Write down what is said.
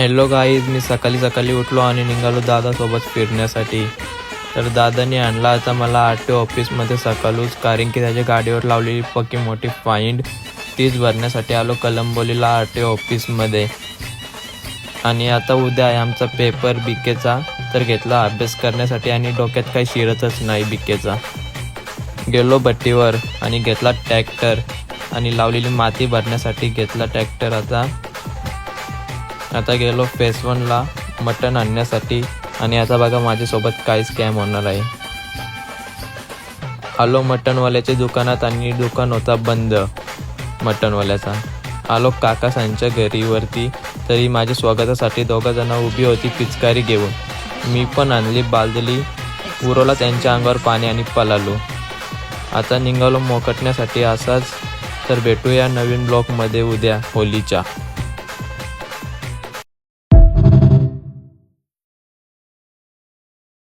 Hello guys, मी सकाळी उठलो आणि निघालो दादासोबत फिरण्यासाठी. तर दादाने आणला आता मला आरटीओ ऑफिसमध्ये सकाळूच, कारण की त्याच्या गाडीवर लावलेली पक्की मोठी फाईन तीच भरण्यासाठी आलो कलंबोलीला आरटीओ ऑफिसमध्ये. आणि आता उद्या आहे आमचा पेपर बीकेचा, तर घेतला अभ्यास करण्यासाठी आणि डोक्यात काही शिरतच नाही बीकेचा. गेलो भट्टीवर आणि घेतला ट्रॅक्टर आणि लावलेली माती भरण्यासाठी घेतला ट्रॅक्टर. आता गेलो फेस 1ला मटण आणण्यासाठी. आणि आता बघा माझ्यासोबत काय स्कॅम होणार आहे. आलो मटणवाल्याच्या दुकानात आणि दुकान होता बंद मटणवाल्याचा. आलो काकासांच्या घरीवरती, तरी माझ्या स्वागतासाठी 2 जण उभी होती पिचकारी घेऊन. मी पण आणली बालदली, उरवला त्यांच्या अंगावर पाणी आणि पळालो. आता निघालो मोकटण्यासाठी असाच. तर भेटूया नवीन ब्लॉगमध्ये उद्या होलीच्या.